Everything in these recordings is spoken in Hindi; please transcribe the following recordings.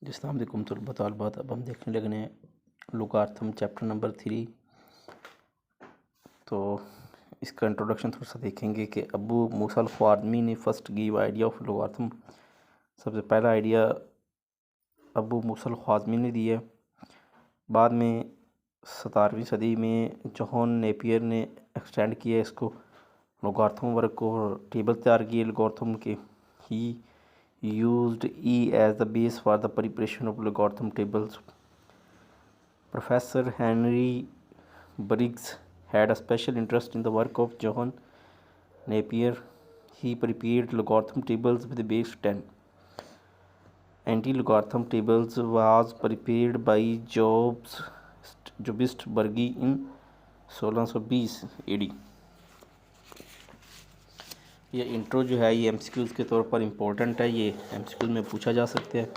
अस्सलाम वालेकुम तलबा तालिबात। अब हम देखने लगने लुगार्थम चैप्टर नंबर 3। तो इसका इंट्रोडक्शन थोड़ा सा देखेंगे कि अबू मूसा अल-ख्वारिज़मी ने फर्स्ट गिव आइडिया ऑफ लुगार्थम। सबसे पहला आइडिया अबू मूसा अल-ख्वारिज़मी ने दिया। बाद में 17वीं सदी में जॉन नेपियर ने एक्सटेंड किया इसको लुगार्थम वर्क को, टेबल तैयार किए लुगार्थम के। ही used E as the base for the preparation of logarithm tables. Professor Henry Briggs had a special interest in the work of John Napier. He prepared logarithm tables with the base 10. Anti-logarithm tables was prepared by Jobst Burgi in 1620 AD. ये इंट्रो जो है ये एमसीक्यूज़ के तौर पर इम्पोर्टेंट है, ये एमसीक्यूज़ में पूछा जा सकते हैं।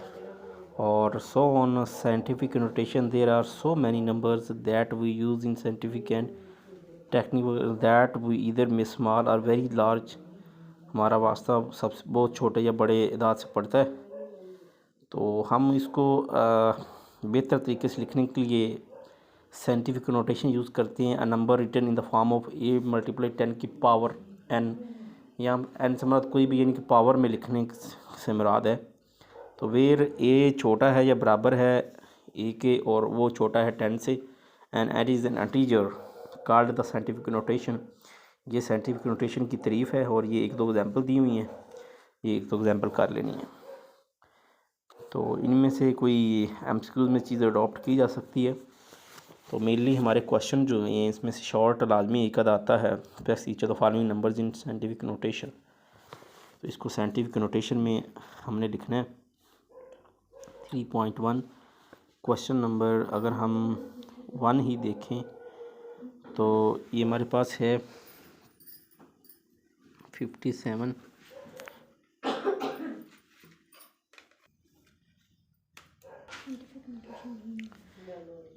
और so on scientific notation there are so many numbers that we use in scientific and technical that we either में स्मॉल और वेरी लार्ज। हमारा वास्ता सब बहुत छोटे या बड़े इदाद से पड़ता है, तो हम इसको बेहतर तरीके से लिखने के लिए साइंटिफिक नोटेशन यूज़ करते हैं। A number written in the form of a multiply 10 की पावर n, या एन से मुराद कोई भी यानी कि पावर में लिखने से मुराद है। तो वेर ए छोटा है या बराबर है ए के और वो छोटा है 10 से, and at is an integer called the scientific notation. ये साइंटिफिक नोटेशन की तारीफ़ है और ये एक दो एग्जांपल दी हुई हैं, ये एक दो एग्जांपल कर लेनी है। तो इनमें से कोई एमसीक्यूज़ में चीज़ अडॉप्ट की जा सकती है। तो मेनली हमारे क्वेश्चन जो हैं इसमें से शॉर्ट लाजमी एक आध आता है, plus each of the following numbers in scientific notation. तो इसको साइंटिफिक नोटेशन में हमने लिखना है 3.1। क्वेश्चन नंबर अगर हम 1 ही देखें तो ये हमारे पास है 57।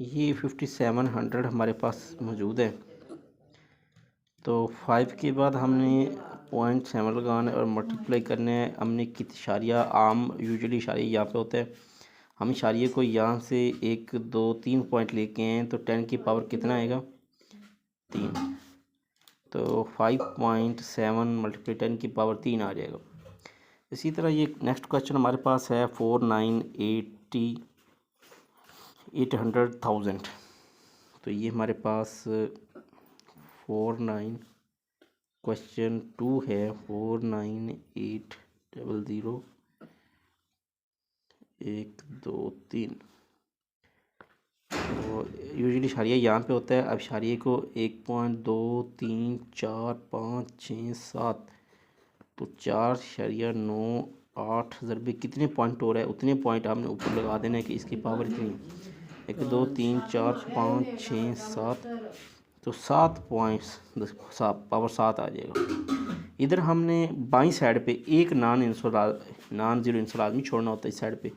ये 5700 हमारे पास मौजूद है। तो 5 के बाद हमने 0.7 लगाना है और मल्टीप्लाई करना है। हमने कित इशारिया आम यूजुअली इशारिया यहाँ पे होता है, हम इशारिये को यहाँ से 1 2 3 पॉइंट लेके हैं तो 10 की पावर कितना आएगा 3। तो 5.7 मल्टीप्लाई 10 की पावर 3 आ जाएगा। इसी तरह ये नेक्स्ट क्वेश्चन हमारे पास है 800,000। तो ये हमारे पास 49 क्वेश्चन 2 है 49800 1 2 3। तो यूजुअली इशारिया यहाँ पे होता है। अब इशारिये को 1.2 3 4 5 6 7, तो 4.9 8 ज़रबे कितने पॉइंट हो रहा है उतने पॉइंट हमने ऊपर लगा देना है कि इसकी पावर कितनी 1 2 3 4 5 6 7, तो 7 पॉइंट्स पावर 7 आ जाएगा। इधर हमने बाईं साइड पे एक नॉन ज़ीरो इंसर आदमी छोड़ना होता है इस साइड पे,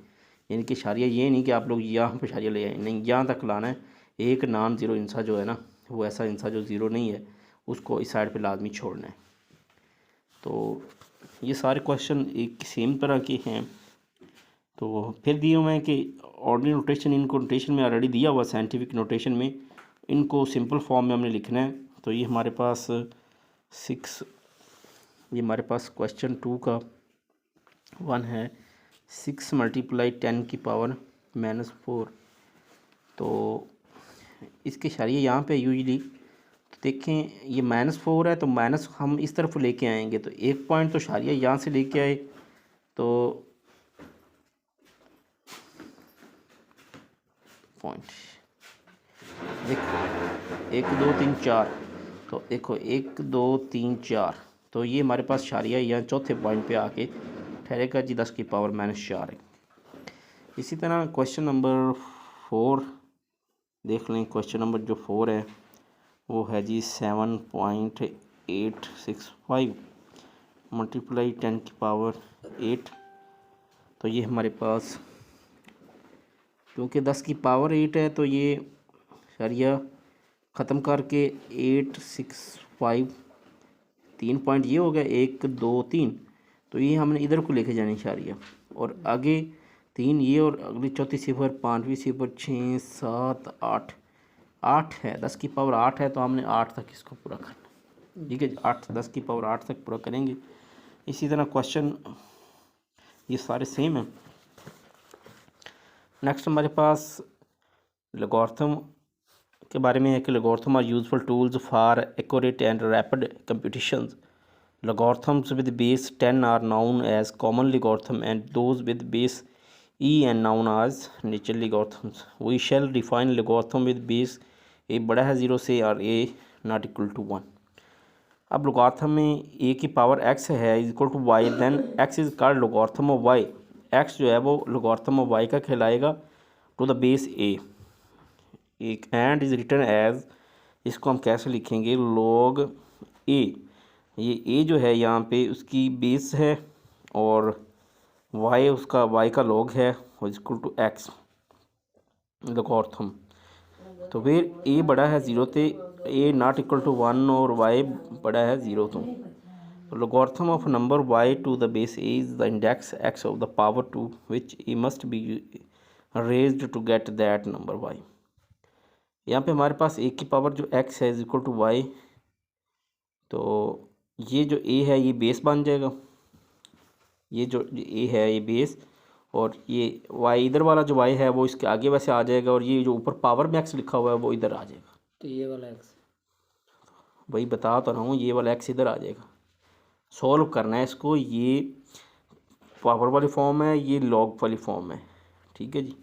यानी कि इशारिया ये नहीं कि आप लोग यहाँ पे इशारिया ले आए, नहीं यहाँ तक लाना है। एक नॉन ज़ीरो इंसा जो है ना, वो ऐसा इंसा जो ज़ीरो नहीं है उसको इस साइड पे लाजमी छोड़ना है। तो ये सारे क्वेश्चन एक सेम तरह के हैं। तो फिर दिए हुए हैं कि ऑर्डिनरी नोटेशन, इनको नोटेशन में ऑलरेडी दिया हुआ साइंटिफिक नोटेशन में, इनको सिंपल फॉर्म में हमने लिखना है। तो ये हमारे पास 6, ये हमारे पास क्वेश्चन 2 का 1 है 6 मल्टीप्लाई 10 की पावर -4। तो इसके इशारिये यहाँ पे यूजली तो देखें ये -4 है, तो माइनस हम इस तरफ लेके आएंगे तो एक पॉइंट तो इशारिया यहाँ से लेके आए, तो पॉइंट देखो 1 2 3 4, तो देखो 1 2 3 4, तो ये हमारे पास इशारिया यहाँ चौथे पॉइंट पे आके ठहरेगा जी 10 की पावर -4 है। इसी तरह क्वेश्चन नंबर 4 देख लें। क्वेश्चन नंबर जो 4 है वो है जी 7.865 मल्टीप्लाई 10 की पावर 8। तो ये हमारे पास क्योंकि 10 की पावर 8 है तो ये इशारिया ख़त्म करके 865, 3 पॉइंट ये हो गया 1 2 3, तो ये हमने इधर को लेके जाना इशारिया, और आगे 3 ये और अगली चौथी सिफर, पाँचवीं सिफर, 6 7 8, 8 है, 10 की पावर 8 है, तो हमने 8 तक इसको पूरा करना। ठीक है जी, 8 10 की पावर 8 तक पूरा करेंगे। इसी तरह क्वेश्चन ये सारे सेम हैं। नेक्स्ट हमारे पास लॉगरिथम के बारे में है कि logarithm are useful tools for accurate and rapid computations. Logarithms with base 10 are known as common logarithm and those with base e and known as natural logarithms. We shall define logarithm with base a बड़ा है 0 से और a not equal to 1। अब logarithm में a की पावर x है is equal to y, then x is called logarithm of y। x जो है वो logarithm of y का कहलाएगा टू द बेस a। एक एंड इज रिटन एज, इसको हम कैसे लिखेंगे, log a। ये a जो है यहाँ पे उसकी बेस है और y उसका y का log है इक्वल टू x लॉगरिथम। तो फिर a बड़ा है 0 ते, a नॉट इक्वल टू 1 और y बड़ा है 0 तो logarithm of number y to the base a is the index x of the power to which a must be raised to get that number y। यहाँ पे हमारे पास a की पावर जो x है इज इक्वल टू y, तो ये जो a है ये बेस बन जाएगा, ये जो a है ये बेस, और ये y इधर वाला जो y है वो इसके आगे वैसे आ जाएगा, और ये जो ऊपर पावर में x लिखा हुआ है वो इधर आ जाएगा। तो ये वाला x वही बता तो रहा हूँ, ये वाला x इधर आ जाएगा। सॉल्व करना है इसको, ये पावर वाली फॉर्म है, ये लॉग वाली फॉर्म है। ठीक है जी,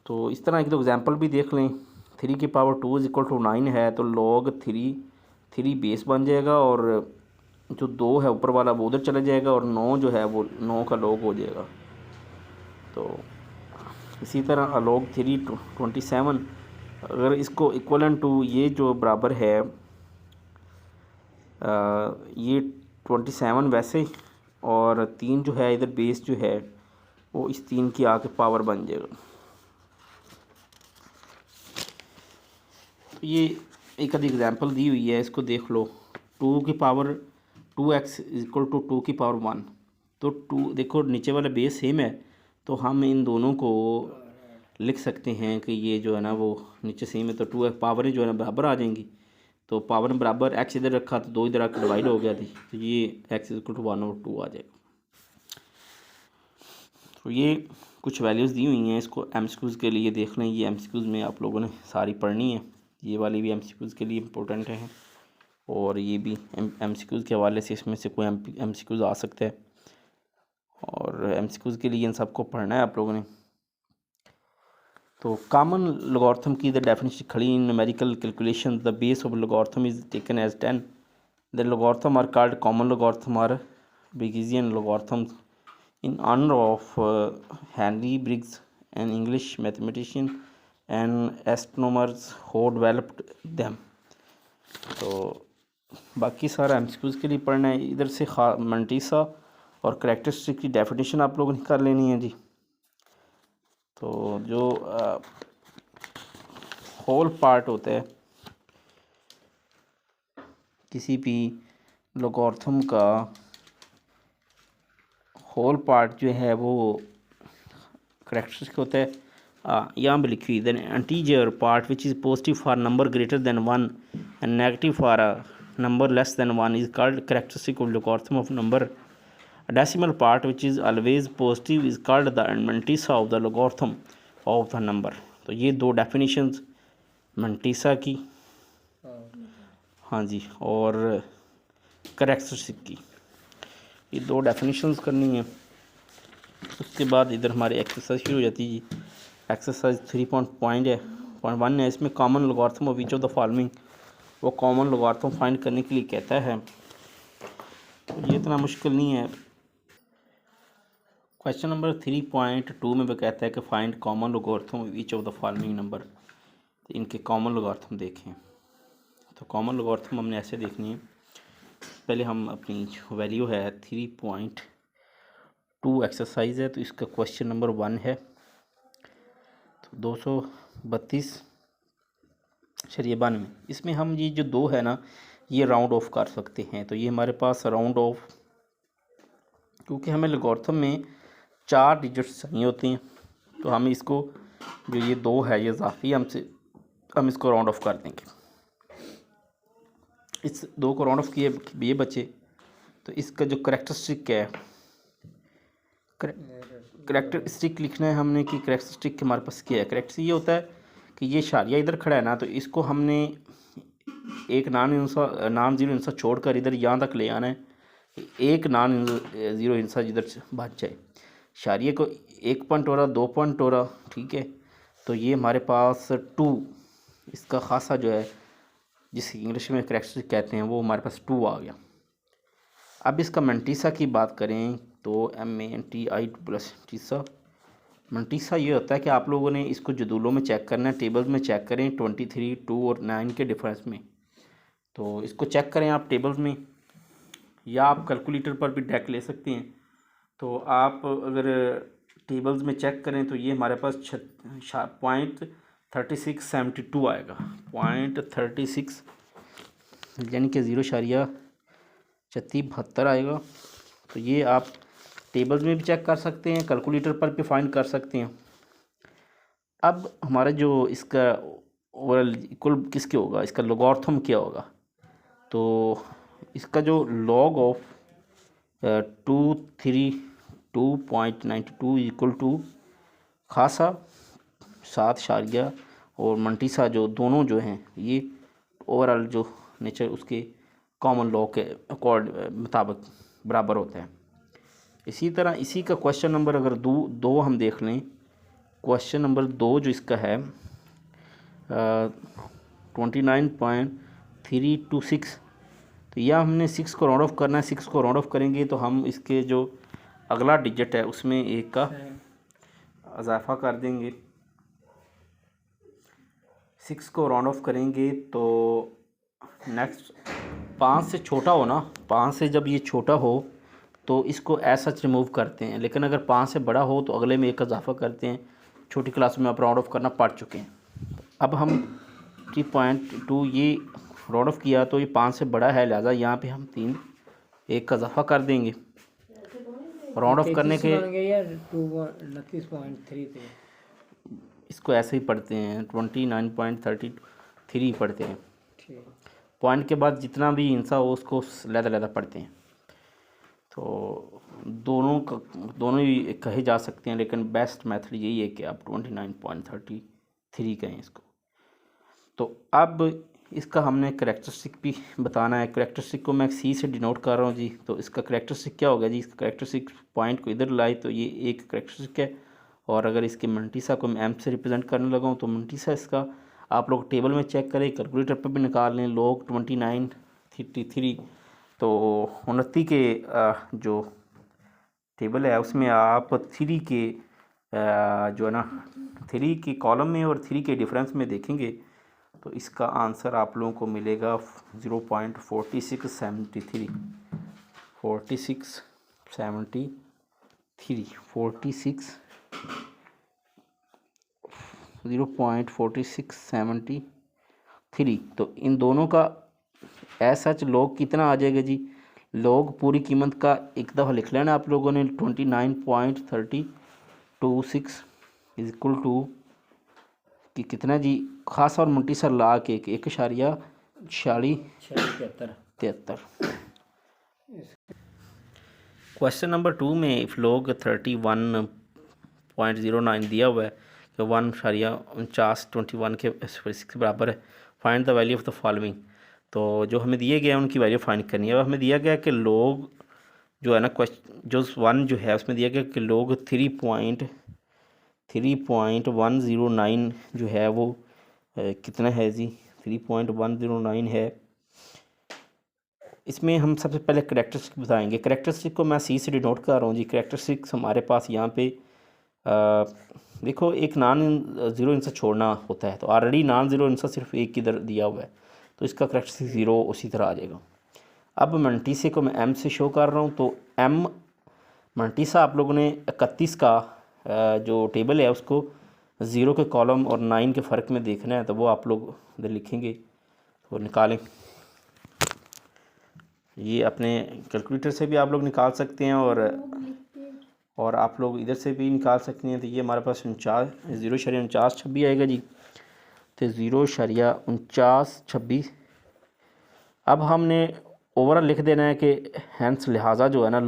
तो इस तरह की तो एग्जांपल भी देख लें। 3 की पावर 2 इज इक्वल टू 9 है, तो लॉग 3 बेस बन जाएगा, और जो 2 है ऊपर वाला वो उधर चला जाएगा, और 9 जो है वो 9 का लॉग हो जाएगा। तो इसी तरह लॉग 3 27, अगर इसको इक्वलन टू ये जो बराबर है ये 27 वैसे, और 3 जो है इधर बेस जो है वो इस 3 की आके पावर बन जाएगा। तो ये एक आधी एग्जांपल दी हुई है, इसको देख लो। 2 की पावर 2x इक्वल टू 2 की पावर 1, तो 2 देखो नीचे वाला बेस सेम है, तो हम इन दोनों को लिख सकते हैं कि ये जो है ना वो नीचे सेम है, तो 2 पावरें जो है ना बराबर आ जाएंगी। तो पावर में बराबर x इधर रखा तो 2 इधर आकर डिवाइड हो गया थी, तो ये x इक्वल टू 1/2 आ जाएगा। तो ये कुछ वैल्यूज़ दी हुई हैं, इसको MCQs के लिए देख लें। ये MCQs में आप लोगों ने सारी पढ़नी है, ये वाली भी MCQs के लिए इम्पोर्टेंट है, और ये भी MCQs के हवाले से इसमें से कोई MCQs आ सकता है, और MCQs के लिए इन सबको पढ़ना है आप लोगों ने। तो कॉमन लॉगरिथम की द डेफिनेशन खड़ी in numerical calculation, the base of logarithm is taken as 10, the logarithm are called common logarithm are Bayesian logarithms in honor of Henry Briggs, an English mathematician and astronomers who developed them। तो बाकी सारा MCQs के लिए पढ़ना है। इधर से मंटीसा और करैक्टरिस्टिक की डेफिनेशन आप लोगों ने कर लेनी है जी। तो जो होल पार्ट होता है किसी भी लॉगरिथम का, होल पार्ट जो है वो करैक्टरिस्टिक होता है, यहाँ पे लिखी हुई then integer part which is positive for number greater than 1 and negative for a number less than 1 is called characteristic of logarithm of number. Decimal part which is always positive is called the mantissa of the logarithm of the number. तो ये दो डेफिनेशंस मंटीसा की, हाँ जी, और करैक्टरिस्टिक की, ये दो डेफिनेशंस करनी है। उसके बाद इधर हमारी एक्सरसाइज शुरू हो जाती है जी। एक्सरसाइज 3.1 है, इसमें common logarithm of each of the following, वो कॉमन लॉगरिथम फाइंड करने के लिए कहता है। तो ये इतना मुश्किल नहीं है। क्वेश्चन नंबर 3.2 में वो कहता है कि find common logarithm of each of the following number. तो इनके कॉमन लॉगरिथम देखें। तो कॉमन लॉगरिथम हमने ऐसे देखनी है, पहले हम अपनी जो वैल्यू है 3.2 एक्सरसाइज है, तो इसका क्वेश्चन नंबर 1 है। तो 232.92, इसमें हम ये जो 2 है ना ये राउंड ऑफ कर सकते हैं। तो ये हमारे पास राउंड ऑफ, क्योंकि हमें लॉगरिथम में 4 डिजिट्स चाहिए होती हैं। तो हम इसको जो ये 2 है ये इजाफी हम इसको राउंड ऑफ कर देंगे। इस 2 को राउंड ऑफ किए ये बचे। तो इसका जो करेक्टरिस्टिक है, करेक्टरिस्टिक लिखना है हमने कि करेक्टरिस्टिक हमारे पास क्या है। करेक्टरिस्टिक ये होता है कि ये शारिया इधर खड़ा है ना, तो इसको हमने एक नॉन ज़ीरो हिस्सा छोड़कर इधर यहाँ तक ले आना है, एक नॉन ज़ीरो हिस्सा जिधर बच जाए। शारिया को 1 पॉइंट हो रहा, 2 पॉइंट हो रहा, ठीक है। तो ये हमारे पास 2 इसका खासा जो है जिसे इंग्लिश में करेक्टरिस्टिक कहते हैं वो हमारे पास 2 आ गया। अब इसका मंटीसा की बात करें तो MANTI प्लस टीसा। मंटीसा ये होता है कि आप लोगों ने इसको जदूलों में चेक करना है, टेबल्स में चेक करें 23, 2 और 9 के डिफरेंस में। तो इसको चेक करें आप टेबल्स में, या आप कैलकुलेटर पर भी डेक ले सकते हैं। तो आप अगर टेबल्स में चेक करें तो ये हमारे पास .3672 आएगा, .36 यानी कि 0.3672 आएगा। तो ये आप टेबल्स में भी चेक कर सकते हैं, कैलकुलेटर पर भी फाइंड कर सकते हैं। अब हमारा जो इसका ओवरऑल इक्वल किसके होगा, इसका लॉगरिथम क्या होगा। तो इसका जो लॉग ऑफ 232.92 इक्वल टू खासा 7 और मंटीसा जो दोनों जो हैं ये ओवरऑल जो नेचर उसके कॉमन लॉ के मुताबिक बराबर होता है। इसी तरह इसी का क्वेश्चन नंबर अगर दो हम देख लें, क्वेश्चन नंबर 2 जो इसका है 29.326, तो यह हमने 6 को राउंड ऑफ करना है। 6 को राउंड ऑफ करेंगे तो हम इसके जो अगला डिजिट है उसमें 1 का इजाफा कर देंगे। 6 को राउंड ऑफ करेंगे तो नेक्स्ट 5 से छोटा हो ना, 5 से जब ये छोटा हो तो इसको ऐसा रिमूव करते हैं, लेकिन अगर 5 से बड़ा हो तो अगले में 1 का इजाफा करते हैं। छोटी क्लास में आप राउंड ऑफ करना पढ़ चुके हैं। अब हम 3.2 ये राउंड ऑफ किया तो ये 5 से बड़ा है, लिहाजा यहाँ पे हम 1 का इजाफा कर देंगे। राउंड ऑफ करने के 29.33 इसको ऐसे ही पढ़ते हैं, 29.33 पढ़ते हैं। पॉइंट के बाद जितना भी हिस्सा हो उसको लहदा पढ़ते हैं। तो दोनों ही कहे जा सकते हैं, लेकिन बेस्ट मेथड यही है कि आप 29.33 कहें इसको। तो अब इसका हमने करेक्टरिस्टिक भी बताना है। करेक्टरिस्टिक को मैं C से डिनोट कर रहा हूँ जी। तो इसका करेक्टरिस्टिक क्या होगा जी, इसका करेक्टरिस्टिक पॉइंट को इधर लाए तो ये एक करेक्टरिस्टिक है। और अगर इसके मंटीसा को मैं M से रिप्रेजेंट करने लगा हूँ तो मंटीसा इसका आप लोग टेबल में चेक करें, कैलकुलेटर पर भी निकाल लें। log 29.33 तो 29 के जो टेबल है उसमें आप 3 के जो है ना 3 के कॉलम में और 3 के डिफरेंस में देखेंगे तो इसका आंसर आप लोगों को मिलेगा 0.4673 0.4673। तो इन दोनों का ऐसा लॉग कितना आ जाएगा जी, लॉग पूरी कीमत का एक दफ़ा लिख लेना आप लोगों ने 29.326 इज इक्वल टू कि कितना जी, खासा और मंटीसा ला के 1.4673। क्वेश्चन नंबर 2 में इफ लॉग 31.09 दिया हुआ है कि 1.49 के बराबर है, find the value of the following. तो जो हमें दिए गए हैं उनकी वैल्यू फाइंड करनी है। अब हमें दिया गया कि लॉग जो है ना क्वेश्चन जो 1 जो है उसमें दिया गया कि लॉग 3.109 जो है वो कितना है जी, 3.109 है। इसमें हम सबसे पहले करेक्टरिस्टिक बताएंगे। करेक्टरिस्टिक को मैं C से डिनोट कर रहा हूँ जी। करेक्टरिस्टिक्स हमारे पास यहाँ पे देखो एक नॉन ज़ीरो इनसा छोड़ना होता है, तो ऑलरेडी नॉन ज़ीरो इनसा सिर्फ एक इधर दिया हुआ है तो इसका करेक्टरिस्टिक 0 उसी तरह आ जाएगा। अब मंटीसे को मैं M से शो कर रहा हूँ तो M मंटीसा आप लोगों ने 31 का जो टेबल है उसको 0 के कॉलम और 9 के फ़र्क में देखना है, तो वो आप लोग इधर लिखेंगे तो निकालें। ये अपने कैलकुलेटर से भी आप लोग निकाल सकते हैं और और आप लोग इधर से भी निकाल सकते हैं। तो ये हमारे पास 0.4926 आएगा जी। तो 0.4926। अब हमने ओवरऑल लिख देना है कि हैंस लिहाजा जो है ना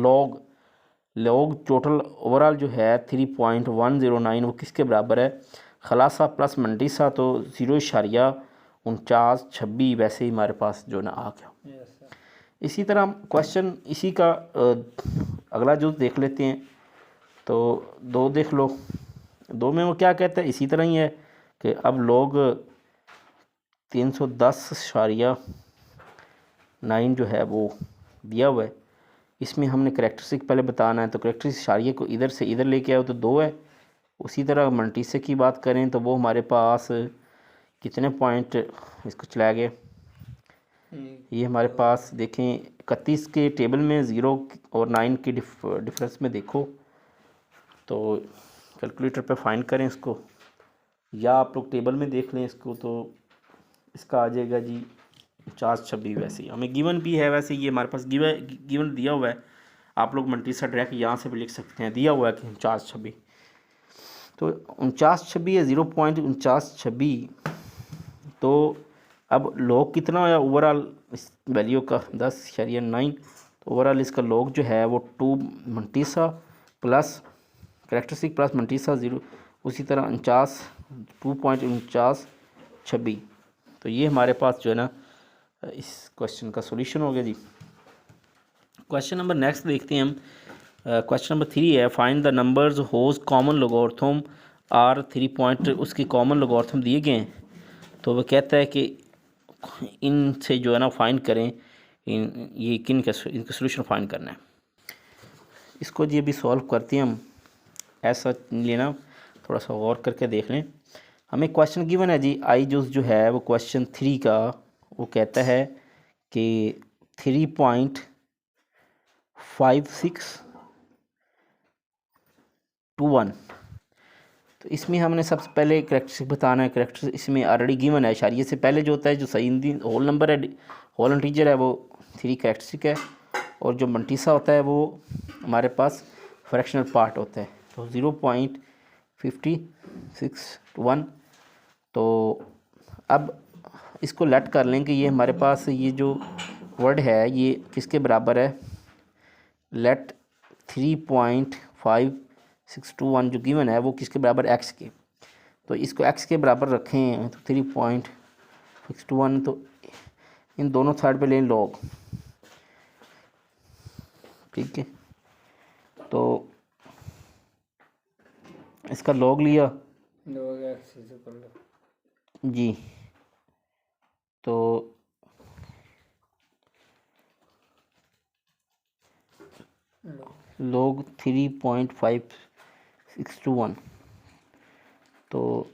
लॉग टोटल ओवरऑल जो है 3.109 वो किसके बराबर है, खलासा प्लस मंटीसा। तो 0.4926 वैसे ही हमारे पास जो है ना आ गया। इसी तरह हम क्वेश्चन इसी का अगला जो देख लेते हैं। तो 2 देख लो, 2 में वो क्या कहता है, इसी तरह ही है कि अब लोग 310.9 जो है वो दिया हुआ है। इसमें हमने करेक्टरिस्टिक पहले बताना है। तो करेक्टरिस्टिक इशारिये को इधर से इधर लेके आओ तो 2 है। उसी तरह मल्टीसे की बात करें तो वो हमारे पास कितने पॉइंट इसको चला गए, ये हमारे पास देखें 31 के टेबल में 0 और 9 के डिफरेंस में देखो। तो कैलकुलेटर पे फाइंड करें इसको, या आप लोग टेबल में देख लें इसको। तो इसका आ जाएगा जी 4926। वैसे ही हमें गिवन भी है, वैसे ये हमारे पास गिवन दिया हुआ है। आप लोग मल्टीसा डायरेक्ट यहाँ से भी लिख सकते हैं, दिया हुआ है कि 4926। तो 4926 है 0.4926। तो अब लॉग कितना है ओवरऑल इस वैल्यू का 10.9। तो ओवरऑल इसका लॉग जो है वो 2 मल्टीसा प्लस करेक्टरिस्टिक प्लस मल्टीसा 0, उसी तरह 2.4926। तो ये हमारे पास जो है ना इस क्वेश्चन का सॉल्यूशन हो गया जी। क्वेश्चन नंबर नेक्स्ट देखते हैं हम। क्वेश्चन नंबर 3 है, find the numbers whose common logarithm are 3 उसकी कॉमन लोगोर्थम दिए गए हैं। तो वह कहता है कि इनसे जो है ना फाइंड करें ये इनका सोल्यूशन फाइंड करना है। इसको जी अभी सॉल्व करते हैं हम, ऐसा लेना, थोड़ा सा गौर करके देख लें। हमें क्वेश्चन गिवन है जी आई जो है वो क्वेश्चन 3 का वो कहता है कि 3.5621। तो इसमें हमने सबसे पहले करेक्टरिस्टिक बताना है। करेक्टरिस्टिक इसमें ऑलरेडी गिवन है, इशारिये से पहले जो होता है जो सही होल नंबर है, होल इंटीजर है, वो 3 करेक्टरिस्टिक है। और जो मल्टीसा होता है वो हमारे पास फ्रैक्शनल पार्ट होता है। तो 0.561। तो अब इसको लेट कर लें कि ये हमारे पास ये जो वर्ड है ये किसके बराबर है। लेट 3.5621 जो गिवन है वो किसके बराबर, एक्स के। तो इसको एक्स के बराबर रखें तो 3.621। तो इन दोनों साइड पे लें लॉग, ठीक है। तो इसका लॉग लिया जी। तो log 3.5621। तो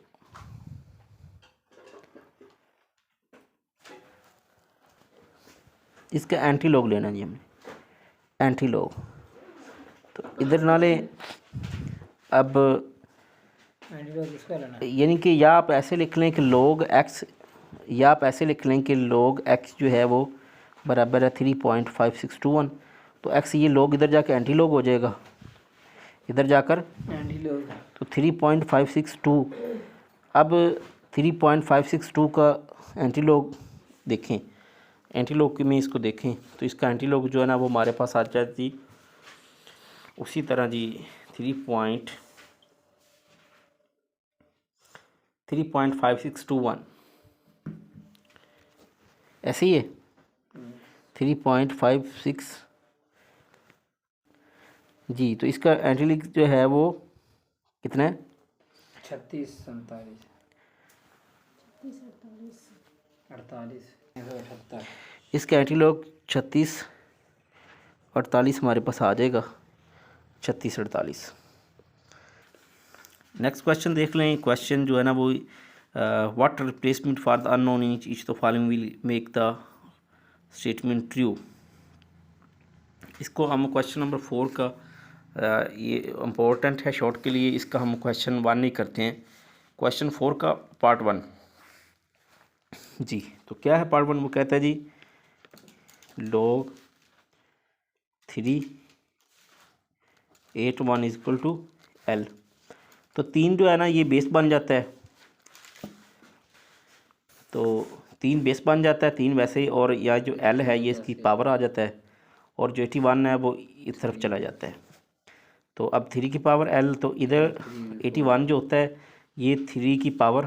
इसका एंटी लॉग लेना जी हमने, एंटी लॉग। तो इधर ना लें। अब यानी कि या आप ऐसे लिख लें कि log x, या आप ऐसे लिख लें कि log x जो है वो बराबर है 3.5621। तो x ये log इधर जाकर एंटी लॉग हो जाएगा, इधर जाकर एंटी लॉग। तो 3.562। अब 3.562 का एंटी लॉग देखें, एंटी लॉग में इसको देखें तो इसका एंटी लॉग जो है ना वो हमारे पास आ जाती उसी तरह जी 3.5621 ऐसे ही है 3.56 जी। तो इसका एंटी लॉग जो है वो कितना है, 36 इसका एंटी लॉग 3648 हमारे पास आ जाएगा, 3648। नेक्स्ट क्वेश्चन देख लें। क्वेश्चन जो है ना वो what replacement for the unknown in each the following will make the statement true. इसको हम क्वेश्चन नंबर 4 का ये इम्पोर्टेंट है शॉर्ट के लिए, इसका हम क्वेश्चन 1 नहीं करते हैं, क्वेश्चन 4 का पार्ट 1 जी। तो क्या है पार्ट 1, वो कहता है जी log 3 8 1 is equal to L। तो 3 जो है ना ये बेस बन जाता है, तो 3 बेस बन जाता है, 3 वैसे ही, और या जो L है ये इसकी पावर आ जाता है, और जो 81 है वो इस तरफ चला जाता है। तो अब 3 की पावर L, तो इधर 81 जो होता है ये 3 की पावर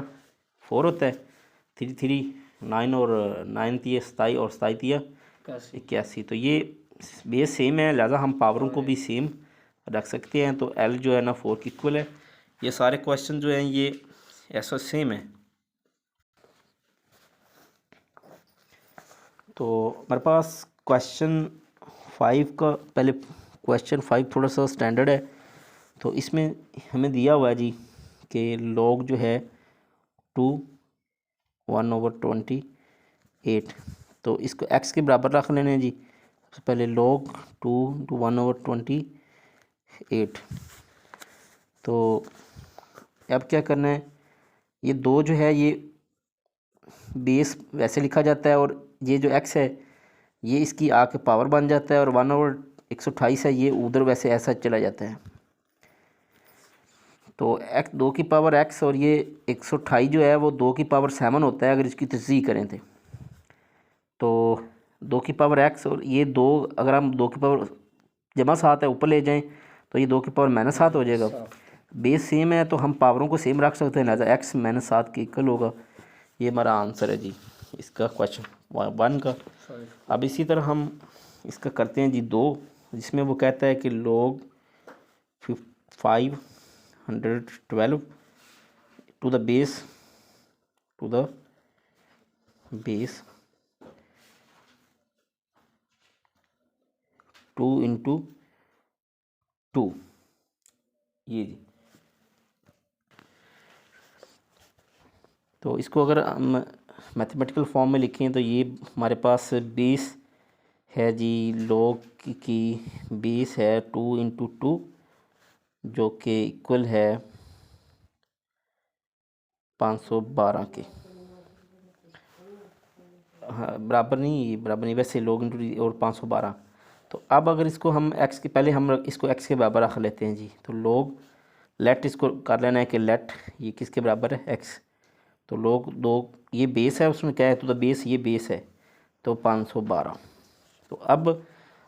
4 होता है। 3 3 9 और 9 तिया 27 और 27 तिया 81। तो ये बेस सेम है, लिहाजा हम पावरों को भी सेम रख सकते हैं। तो L जो है ना 4 की इक्वल है। ये सारे क्वेश्चन जो हैं ये ऐसा सेम है। तो हमारे पास क्वेश्चन 5 का, पहले क्वेश्चन 5 थोड़ा सा स्टैंडर्ड है। तो इसमें हमें दिया हुआ है जी कि log जो है 2 1/28, तो इसको x के बराबर रख लेने जी। सबसे पहले log 2 × 1/28। तो अब क्या करना है, ये 2 जो है ये बेस वैसे लिखा जाता है, और ये जो x है ये इसकी आके पावर बन जाता है, और 1/128 है ये उधर वैसे ऐसा चला जाता है। तो x 2 की पावर x और ये 128 जो है वो 2 की पावर 7 होता है अगर इसकी तस्दीक करें थे। तो 2 की पावर x और ये 2, अगर हम 2 की पावर जमा 7 है ऊपर ले जाएं तो ये 2 की पावर -7 हो जाएगा। बेस सेम है तो हम पावरों को सेम रख सकते हैं, लिहाजा x -7 के इक्वल होगा। ये हमारा आंसर है जी इसका क्वेश्चन 1 का। अब इसी तरह हम इसका करते हैं जी 2, जिसमें वो कहता है कि log 512 टू द बेस 2 × 2, ये जी। तो इसको अगर हम मैथमेटिकल फॉर्म में लिखें तो ये हमारे पास बेस है जी, log की बेस है 2 × 2 जो कि इक्वल है 512 के। हाँ बराबर नहीं वैसे log × और 512। तो अब अगर इसको हम x के, पहले हम इसको x के बराबर रख लेते हैं जी। तो log लेट इसको कर लेना है कि लेट ये किसके बराबर है x। तो log 2 ये बेस है, उसमें क्या है तो द बेस, ये बेस है तो 512। तो अब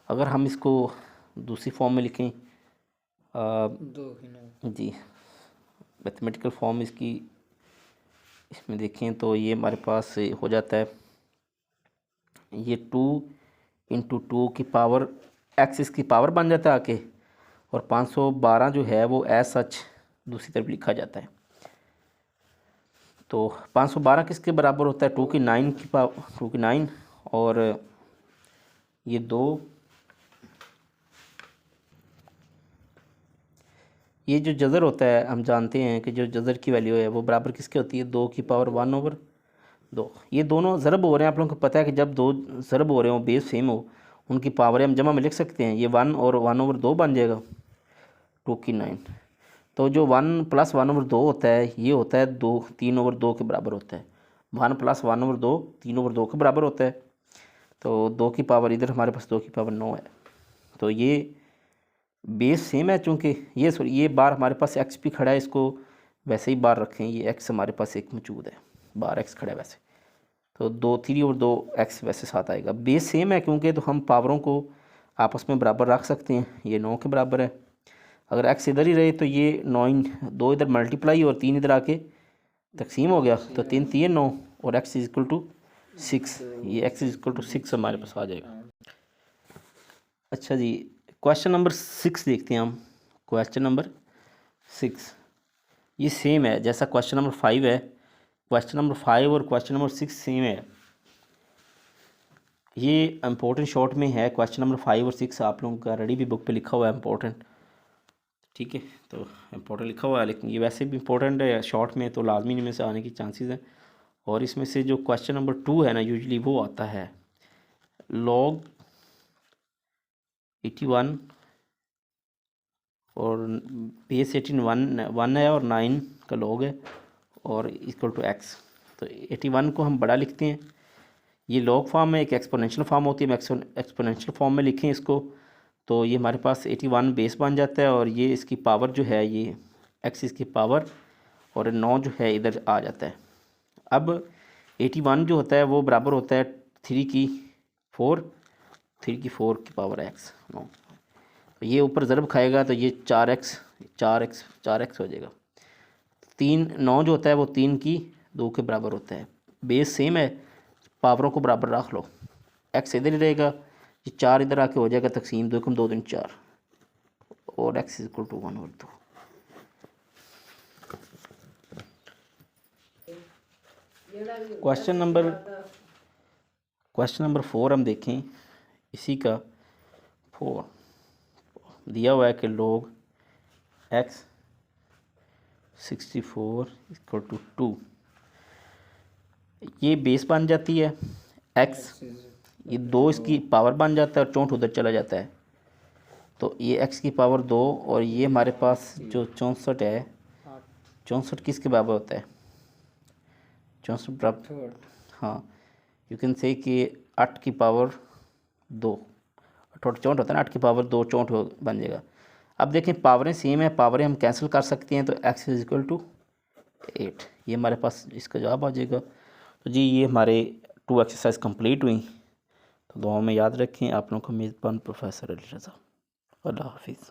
अगर हम इसको दूसरी फॉर्म में लिखें जी, मैथमेटिकल फॉर्म इसकी इसमें देखें तो ये हमारे पास हो जाता है, ये 2 × 2 की पावर x इसकी पावर बन जाता है आके, और 512 जो है वो एज सच दूसरी तरफ लिखा जाता है। तो 512 किसके बराबर होता है, 2 की 9 की पावर 2 की 9, और ये 2, ये जो जज़र होता है हम जानते हैं कि जो जज़र की वैल्यू है वो बराबर किसके होती है, 2 की पावर 1/2। ये दोनों ज़रब हो रहे हैं, आप लोगों को पता है कि जब 2 ज़रब हो रहे हो बेस सेम हो उनकी पावर हम जमा में लिख सकते हैं, ये 1 और 1/2 बन जाएगा 2 की 9। तो जो 1 + 1/2 होता है ये होता है 2 3/2 के बराबर होता है। 1 + 1/2 3/2 के बराबर होता है। तो 2 की पावर इधर हमारे पास 2 की पावर 9 है। तो ये बेस सेम है, चूँकि ये बार हमारे पास x भी खड़ा है, इसको वैसे ही बार रखें, ये x हमारे पास एक मौजूद है, बार x खड़ा है वैसे। तो 2 3 और 2 x वैसे साथ आएगा। बेस सेम है क्योंकि, तो हम पावरों को आपस में बराबर रख सकते हैं। ये 9 के बराबर है, अगर x इधर ही रहे तो ये 9 2 इधर मल्टीप्लाई और 3 इधर आके तकसीम हो गया, तो 3 3 9 और x = 6, ये x = 6 हमारे पास आ जाएगा। अच्छा जी, क्वेश्चन नंबर 6 देखते हैं हम। क्वेश्चन नंबर 6 ये सेम है जैसा क्वेश्चन नंबर 5 है। क्वेश्चन नंबर 5 और क्वेश्चन नंबर 6 सेम है। ये इम्पोर्टेंट शॉर्ट में है। क्वेश्चन नंबर 5 और 6 आप लोगों का रेडी भी बुक पे लिखा हुआ है इम्पोर्टेंट, ठीक है। तो इम्पोर्टेंट लिखा हुआ है, लेकिन ये वैसे भी इम्पोर्टेंट है शॉर्ट में, तो लाजमी इनमें से आने की चांसेस हैं। और इसमें से जो क्वेश्चन नंबर 2 है ना, यूजली वो आता है log 81 और बेस 18 1 है और 9 का log है और इक्वल टू x। तो 81 को हम बड़ा लिखते हैं, ये log फॉर्म में, एक एक्सपोनेंशियल फॉर्म होती है, हम एक्सपोनेंशियल फॉर्म में लिखें इसको तो ये हमारे पास 81 बेस बन जाता है और ये इसकी पावर जो है ये एक्स इसकी पावर और 9 जो है इधर आ जाता है। अब 81 जो होता है वो बराबर होता है 3 की 4 की पावर एक्स 9। तो ये ऊपर ज़रब खाएगा तो ये 4x हो जाएगा। 9 जो होता है वो 3 की 2 के बराबर होता है। बेस सेम है, पावरों को बराबर रख लो। एक्स इधर ही रहेगा, ये 4 इधर आके हो जाएगा तकसीम 2 कम 2 3 4 और x इक्वल टू 1 और 2। क्वेश्चन नंबर 4 हम देखें। इसी का 4 दिया हुआ है कि log x 64 इक्वल टू 2। ये बेस बन जाती है x, ये 2 इसकी पावर बन जाता है और 64 उधर चला जाता है। तो ये x की पावर 2 और ये हमारे पास जो 64 है, 64 किसके बराबर होता है? 64 बराबर, हाँ यू कैन से कि 8 की पावर 2, 64 होता है ना, 8 की पावर 2 64 बन जाएगा। अब देखें पावरें सेम है, पावरें हम कैंसिल कर सकते हैं, तो x इज इक्वल टू 8, ये हमारे पास इसका जवाब आ जाएगा। तो जी ये हमारे 2 एक्सरसाइज कंप्लीट हुई। तो दुआ में याद रखें। आप लोगों का मेज़बान प्रोफेसर अली रज़ा। अल्लाह हाफिज़।